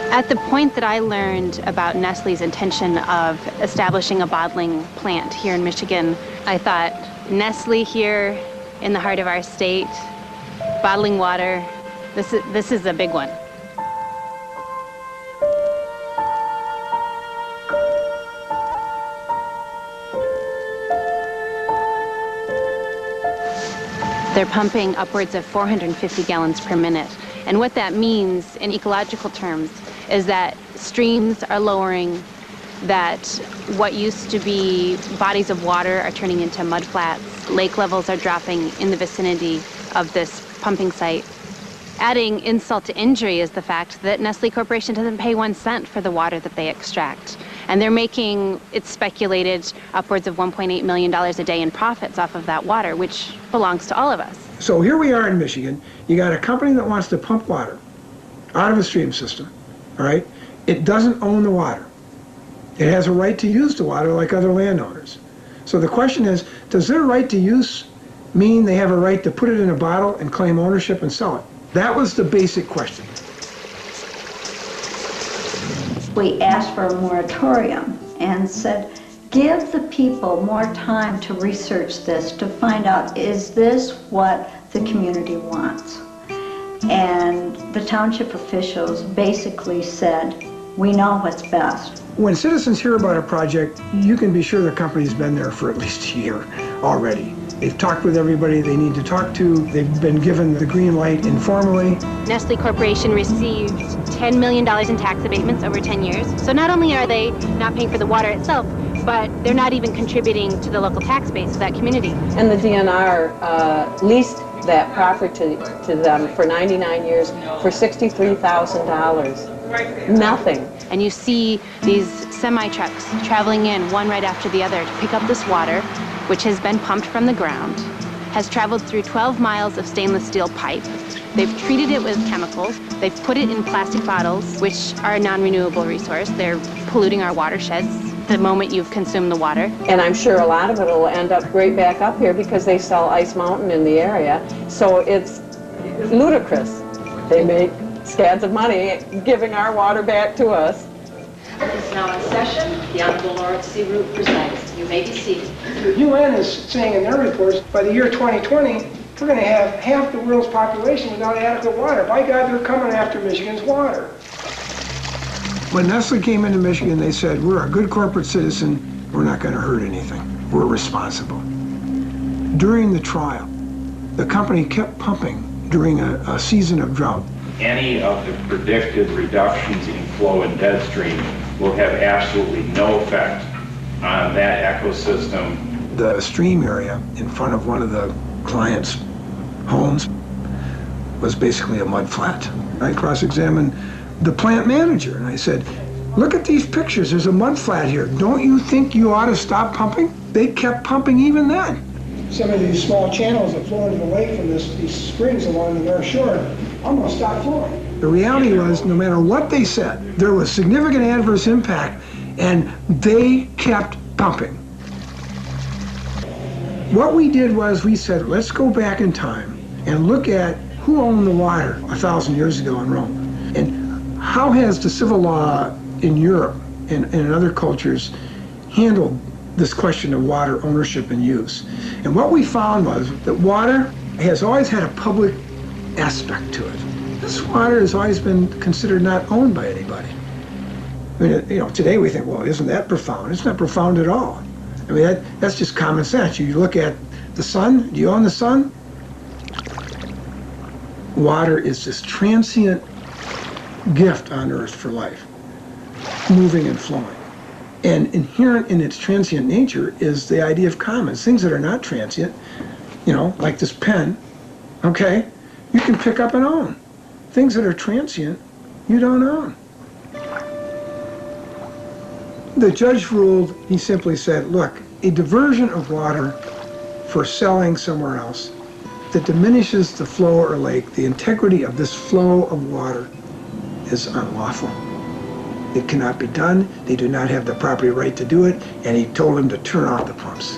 At the point that I learned about Nestle's intention of establishing a bottling plant here in Michigan, I thought, Nestle here in the heart of our state, bottling water, this is a big one. They're pumping upwards of 450 gallons per minute. And what that means in ecological terms is that streams are lowering, that what used to be bodies of water are turning into mud flats, lake levels are dropping in the vicinity of this pumping site. Adding insult to injury is the fact that Nestle Corporation doesn't pay 1 cent for the water that they extract. And they're making, it's speculated, upwards of $1.8 million a day in profits off of that water, which belongs to all of us. So here we are in Michigan. You got a company that wants to pump water out of a stream system, all right? It doesn't own the water. It has a right to use the water like other landowners. So the question is, does their right to use mean they have a right to put it in a bottle and claim ownership and sell it? That was the basic question. We asked for a moratorium and said, give the people more time to research this, to find out, is this what the community wants? And the township officials basically said, we know what's best. When citizens hear about a project, you can be sure the company's been there for at least a year already. They've talked with everybody they need to talk to. They've been given the green light informally. Nestle Corporation received $10 million in tax abatements over 10 years. So not only are they not paying for the water itself, but they're not even contributing to the local tax base of that community. And the DNR leased that property to them for 99 years for $63,000. Nothing. And you see these semi-trucks traveling in one right after the other to pick up this water, which has been pumped from the ground, has traveled through 12 miles of stainless steel pipe. They've treated it with chemicals. They've put it in plastic bottles, which are a non-renewable resource. They're polluting our watersheds the moment you've consumed the water. And I'm sure a lot of it will end up right back up here because they sell Ice Mountain in the area. So it's ludicrous. They make scads of money giving our water back to us. Is now in session. The Honorable Lawrence C. Root presides. You may be seated. The UN is saying in their reports, by the year 2020, we're going to have half the world's population without adequate water. By God, they're coming after Michigan's water. When Nestle came into Michigan, they said, we're a good corporate citizen. We're not going to hurt anything. We're responsible. During the trial, the company kept pumping during a season of drought. Any of the predicted reductions in flow in dead stream will have absolutely no effect on that ecosystem. The stream area in front of one of the clients' homes was basically a mud flat. I cross-examined the plant manager and I said, look at these pictures, there's a mud flat here. Don't you think you ought to stop pumping? They kept pumping even then. Some of these small channels that flow into the lake from these springs along the North Shore almost stopped flowing. The reality was, no matter what they said, there was significant adverse impact and they kept pumping. What we did was we said, let's go back in time and look at who owned the water 1,000 years ago in Rome. And how has the civil law in Europe and in other cultures handled this question of water ownership and use? And what we found was that water has always had a public aspect to it. This water has always been considered not owned by anybody. I mean, you know, today we think, well, isn't that profound? It's not profound at all. I mean, that's just common sense. You look at the sun, do you own the sun? Water is this transient gift on Earth for life, moving and flowing. And inherent in its transient nature is the idea of commons, things that are not transient, you know, like this pen, okay, you can pick up and own. Things that are transient, you don't own. The judge ruled, he simply said, look, a diversion of water for selling somewhere else that diminishes the flow or lake, the integrity of this flow of water is unlawful. It cannot be done. They do not have the property right to do it, and he told him to turn off the pumps.